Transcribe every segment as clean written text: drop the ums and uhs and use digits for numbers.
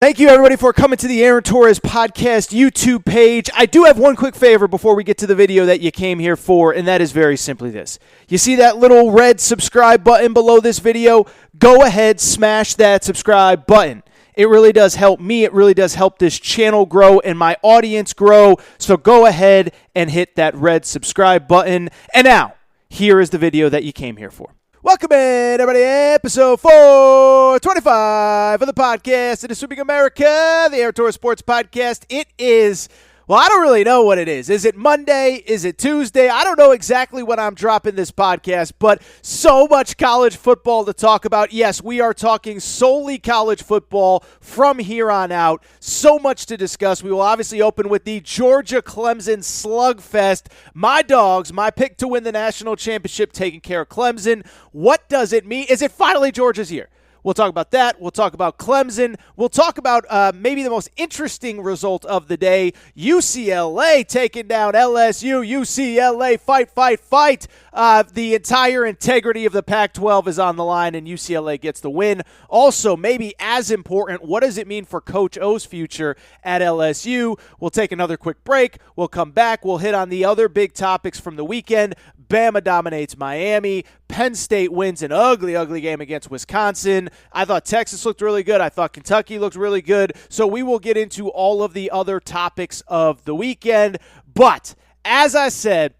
Thank you, everybody, for coming to the Aaron Torres Podcast YouTube page. I do have one quick favor before we get to the video that you came here for, and that is very simply this. You see that little red subscribe button below this video? Go ahead, smash that subscribe button. It really does help me. It really does help this channel grow and my audience grow. So go ahead and hit that red subscribe button. And now, here is the video that you came here for. Welcome in, everybody, episode 425 of the podcast. It is Sweeping America, the Aaron Torres Sports Podcast. It is, well, I don't really know what it is. Is it Monday? Is it Tuesday? I don't know exactly when I'm dropping this podcast, but so much college football to talk about. Yes, we are talking solely college football from here on out. So much to discuss. We will obviously open with the Georgia-Clemson slugfest. My Dogs, my pick to win the national championship, taking care of Clemson. What does it mean? Is it finally Georgia's year? We'll talk about that. We'll talk about Clemson. We'll talk about maybe the most interesting result of the day, UCLA taking down LSU. UCLA, fight, fight, fight. The entire integrity of the Pac-12 is on the line, and UCLA gets the win. Also, maybe as important, what does it mean for Coach O's future at LSU? We'll take another quick break. We'll come back. We'll hit on the other big topics from the weekend. Bama dominates Miami. Penn State wins an ugly, ugly game against Wisconsin. I thought Texas looked really good. I thought Kentucky looked really good. So we will get into all of the other topics of the weekend. But as I said,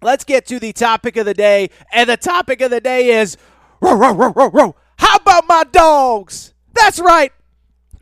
let's get to the topic of the day. And the topic of the day is, row, row, row, row, row. How about my dogs? That's right.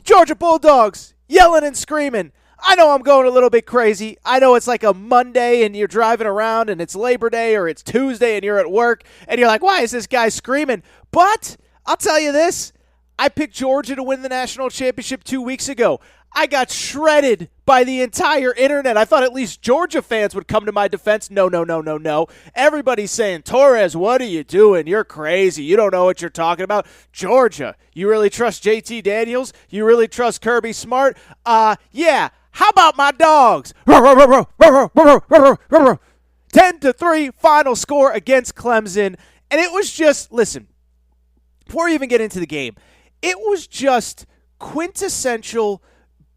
Georgia Bulldogs yelling and screaming. I know I'm going a little bit crazy. I know it's like a Monday and you're driving around and it's Labor Day or it's Tuesday and you're at work and you're like, why is this guy screaming? But I'll tell you this. I picked Georgia to win the national championship 2 weeks ago. I got shredded by the entire internet. I thought at least Georgia fans would come to my defense. No. Everybody's saying, Torres, what are you doing? You're crazy. You don't know what you're talking about. Georgia, you really trust JT Daniels? You really trust Kirby Smart? Yeah. How about my dogs? 10-3 final score against Clemson. And it was just, listen, before we even get into the game, it was just quintessential,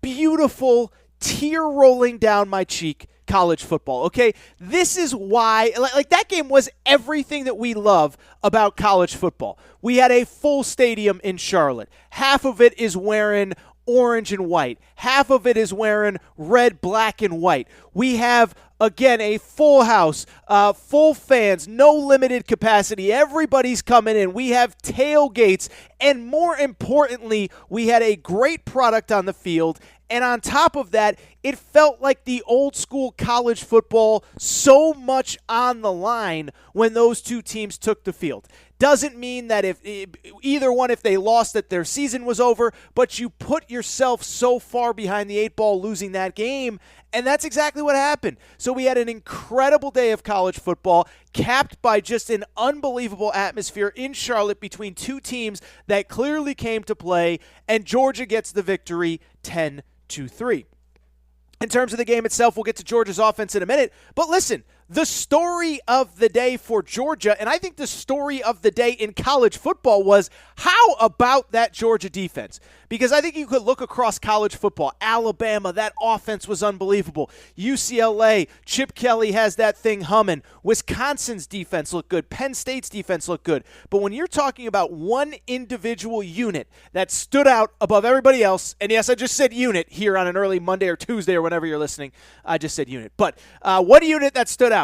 beautiful, tear rolling down my cheek college football, okay? This is why, like that game was everything that we love about college football. We had a full stadium in Charlotte. Half of it is wearing orange and white. Half of it is wearing red, black, and white. We have, again, a full house, full fans, no limited capacity. Everybody's coming in. We have tailgates, and more importantly, we had a great product on the field. And on top of that, it felt like the old school college football, so much on the line when those two teams took the field. Doesn't mean that if either one, if they lost, that their season was over, but you put yourself so far behind the eight ball losing that game, and that's exactly what happened. So we had an incredible day of college football, capped by just an unbelievable atmosphere in Charlotte between two teams that clearly came to play, and Georgia gets the victory 10-3. In terms of the game itself, we'll get to Georgia's offense in a minute. But listen, the story of the day for Georgia, and I think the story of the day in college football was, how about that Georgia defense? Because I think you could look across college football. Alabama, that offense was unbelievable. UCLA, Chip Kelly has that thing humming. Wisconsin's defense looked good. Penn State's defense looked good. But when you're talking about one individual unit that stood out above everybody else, and yes, I just said unit here on an early Monday or Tuesday or whenever you're listening. I just said unit. But one unit that stood out,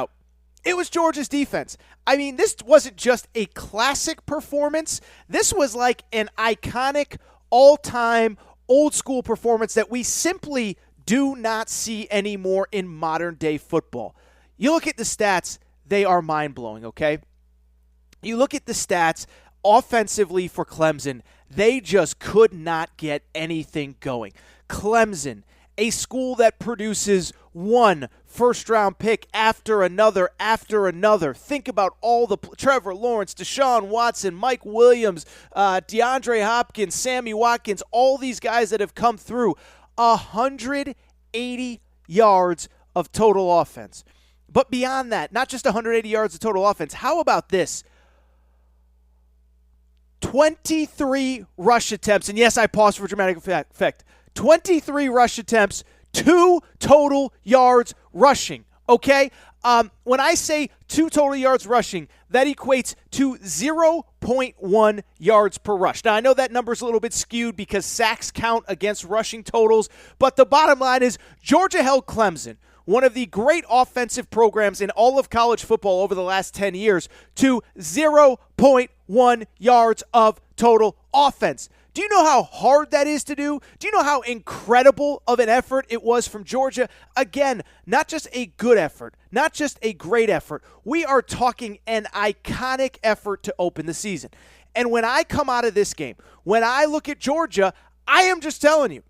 it was Georgia's defense. I mean, this wasn't just a classic performance. This was like an iconic, all-time, old-school performance that we simply do not see anymore in modern-day football. You look at the stats, they are mind-blowing, okay? You look at the stats offensively for Clemson, they just could not get anything going. Clemson, a school that produces one first-round pick after another. Think about all the Trevor Lawrence, Deshaun Watson, Mike Williams, DeAndre Hopkins, Sammy Watkins, all these guys that have come through. 180 yards of total offense. But beyond that, not just 180 yards of total offense, how about this? 23 rush attempts. And yes, I paused for dramatic effect. 23 rush attempts, 2 total yards rushing. Okay? When I say 2 total yards rushing, that equates to 0.1 yards per rush. Now, I know that number's a little bit skewed because sacks count against rushing totals, but the bottom line is Georgia held Clemson, one of the great offensive programs in all of college football over the last 10 years, to 0.1 yards of total offense. Do you know how hard that is to do? Do you know how incredible of an effort it was from Georgia? Again, not just a good effort, not just a great effort. We are talking an iconic effort to open the season. And when I come out of this game, when I look at Georgia, I am just telling you,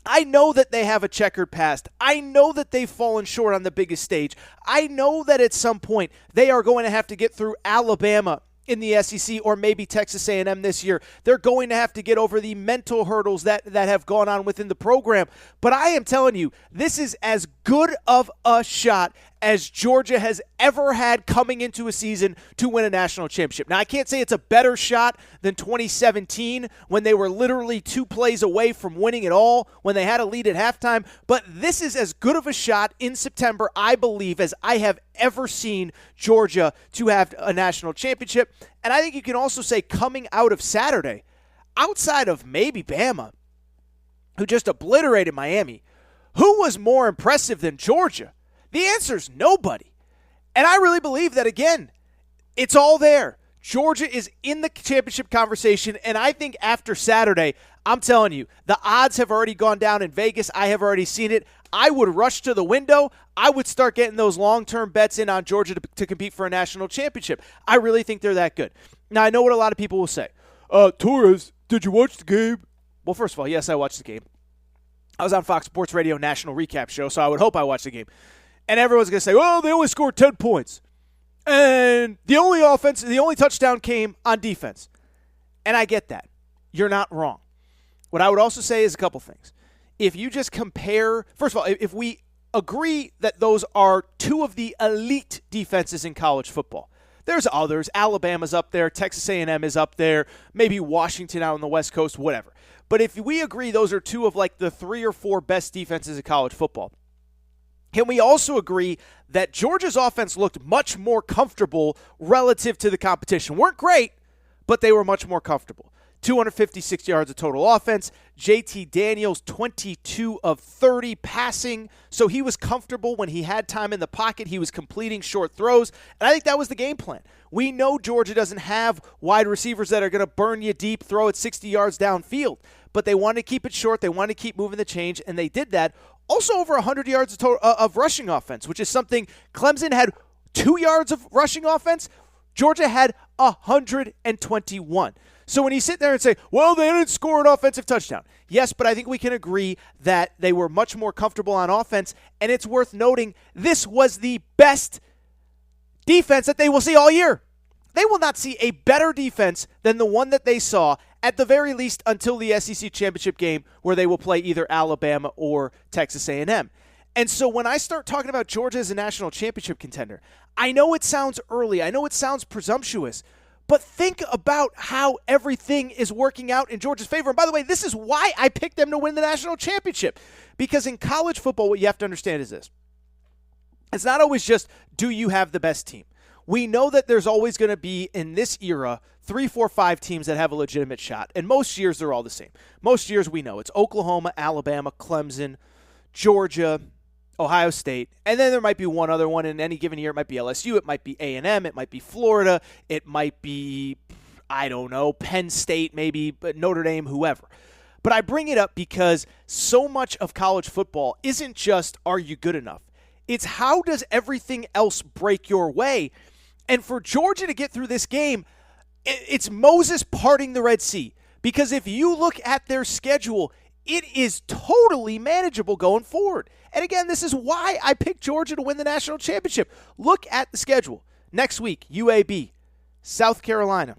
I know that they have a checkered past. I know that they've fallen short on the biggest stage. I know that at some point they are going to have to get through Alabama in the SEC or maybe Texas A&M this year. They're going to have to get over the mental hurdles that have gone on within the program. But I am telling you, this is as good of a shot as Georgia has ever had coming into a season to win a national championship. Now, I can't say it's a better shot than 2017 when they were literally 2 plays away from winning it all when they had a lead at halftime, but this is as good of a shot in September, I believe, as I have ever seen Georgia to have a national championship. And I think you can also say coming out of Saturday, outside of maybe Bama, who just obliterated Miami, who was more impressive than Georgia? The answer is nobody. And I really believe that, again, it's all there. Georgia is in the championship conversation, and I think after Saturday, I'm telling you, the odds have already gone down in Vegas. I have already seen it. I would rush to the window. I would start getting those long-term bets in on Georgia to compete for a national championship. I really think they're that good. Now, I know what a lot of people will say. Torres, did you watch the game? Well, first of all, yes, I watched the game. I was on Fox Sports Radio National Recap Show, so I would hope I watched the game. And everyone's going to say, well, they only scored 10 points. And the only touchdown came on defense. And I get that. You're not wrong. What I would also say is a couple things. If you just compare, first of all, if we agree that those are 2 of the elite defenses in college football, there's others. Alabama's up there. Texas A&M is up there. Maybe Washington out on the West Coast, whatever. But if we agree those are 2 of like the 3 or 4 best defenses in college football, can we also agree that Georgia's offense looked much more comfortable relative to the competition? Weren't great, but they were much more comfortable. 256 yards of total offense. JT Daniels, 22 of 30 passing. So he was comfortable when he had time in the pocket. He was completing short throws. And I think that was the game plan. We know Georgia doesn't have wide receivers that are going to burn you deep, throw it 60 yards downfield. But they wanted to keep it short. They wanted to keep moving the change, and they did that. Also over 100 yards of rushing offense, which is something Clemson had 2 yards of rushing offense. Georgia had 121. So when you sit there and say, well, they didn't score an offensive touchdown. Yes, but I think we can agree that they were much more comfortable on offense, and it's worth noting this was the best defense that they will see all year. They will not see a better defense than the one that they saw, at the very least until the SEC championship game where they will play either Alabama or Texas A&M. And so when I start talking about Georgia as a national championship contender, I know it sounds early. I know it sounds presumptuous. But think about how everything is working out in Georgia's favor. And by the way, this is why I picked them to win the national championship. Because in college football, what you have to understand is this. It's not always just, do you have the best team? We know that there's always going to be, in this era, 3, 4, 5 teams that have a legitimate shot. And most years, they're all the same. Most years, we know. It's Oklahoma, Alabama, Clemson, Georgia, Ohio State, and then there might be one other one in any given year. It might be LSU, it might be A&M, it might be Florida, it might be, I don't know, Penn State maybe, but Notre Dame, whoever. But I bring it up because so much of college football isn't just, are you good enough? It's how does everything else break your way? And for Georgia to get through this game, it's Moses parting the Red Sea. Because if you look at their schedule, it is totally manageable going forward. And again, this is why I picked Georgia to win the national championship. Look at the schedule. Next week, UAB, South Carolina.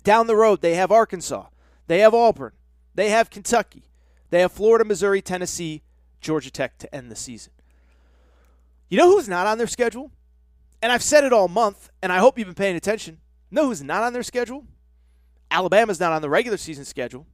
Down the road, they have Arkansas. They have Auburn. They have Kentucky. They have Florida, Missouri, Tennessee, Georgia Tech to end the season. You know who's not on their schedule? And I've said it all month, and I hope you've been paying attention. You know who's not on their schedule? Alabama's not on the regular season schedule.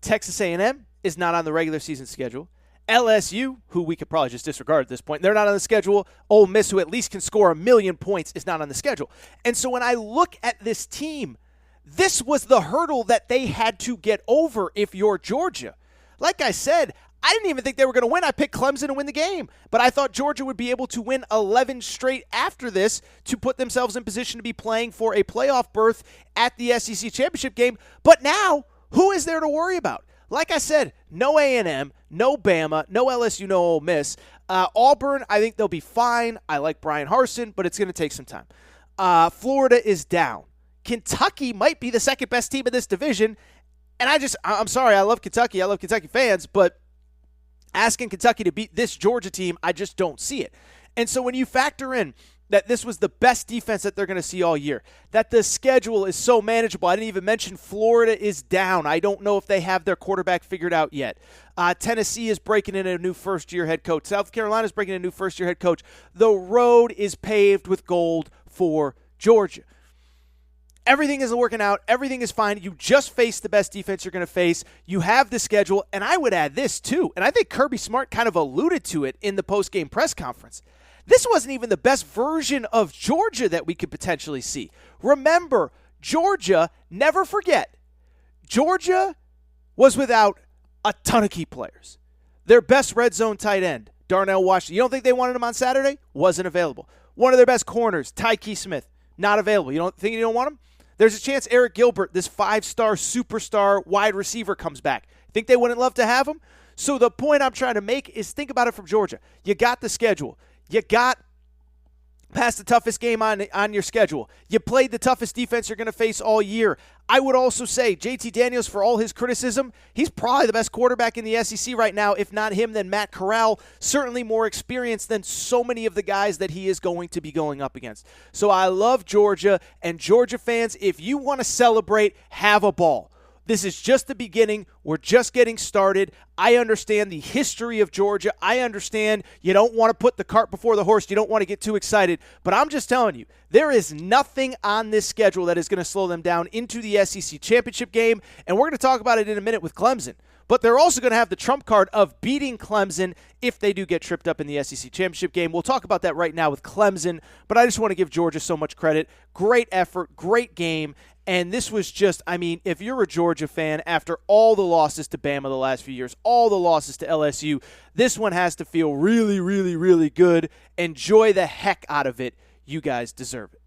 Texas A&M is not on the regular season schedule. LSU, who we could probably just disregard at this point, they're not on the schedule. Ole Miss, who at least can score 1,000,000 points, is not on the schedule. And so when I look at this team, this was the hurdle that they had to get over if you're Georgia. Like I said, I didn't even think they were going to win. I picked Clemson to win the game. But I thought Georgia would be able to win 11 straight after this to put themselves in position to be playing for a playoff berth at the SEC championship game. But now, who is there to worry about? Like I said, no A&M, no Bama, no LSU, no Ole Miss. Auburn, I think they'll be fine. I like Brian Harsin, but it's going to take some time. Florida is down. Kentucky might be the second best team in this division. And I'm sorry, I love Kentucky. I love Kentucky fans, but asking Kentucky to beat this Georgia team, I just don't see it. And so when you factor in that this was the best defense that they're going to see all year, that the schedule is so manageable. I didn't even mention Florida is down. I don't know if they have their quarterback figured out yet. Tennessee is breaking in a new first-year head coach. South Carolina is breaking in a new first-year head coach. The road is paved with gold for Georgia. Everything is working out. Everything is fine. You just face the best defense you're going to face. You have the schedule. And I would add this, too. And I think Kirby Smart kind of alluded to it in the post-game press conference. This wasn't even the best version of Georgia that we could potentially see. Remember, Georgia, never forget, Georgia was without a ton of key players. Their best red zone tight end, Darnell Washington. You don't think they wanted him on Saturday? Wasn't available. One of their best corners, Tyke Smith, not available. You don't think you don't want him? There's a chance Eric Gilbert, this 5-star superstar wide receiver, comes back. Think they wouldn't love to have him? So the point I'm trying to make is think about it from Georgia. You got the schedule. You got past the toughest game on your schedule. You played the toughest defense you're going to face all year. I would also say JT Daniels, for all his criticism, he's probably the best quarterback in the SEC right now. If not him, then Matt Corral. Certainly more experienced than so many of the guys that he is going to be going up against. So I love Georgia, and Georgia fans, if you want to celebrate, have a ball. This is just the beginning. We're just getting started. I understand the history of Georgia. I understand you don't want to put the cart before the horse. You don't want to get too excited. But I'm just telling you, there is nothing on this schedule that is going to slow them down into the SEC championship game. And we're going to talk about it in a minute with Clemson. But they're also going to have the trump card of beating Clemson if they do get tripped up in the SEC championship game. We'll talk about that right now with Clemson. But I just want to give Georgia so much credit. Great effort, great game. And this was just, I mean, if you're a Georgia fan, after all the losses to Bama the last few years, all the losses to LSU, this one has to feel really, really, really good. Enjoy the heck out of it. You guys deserve it.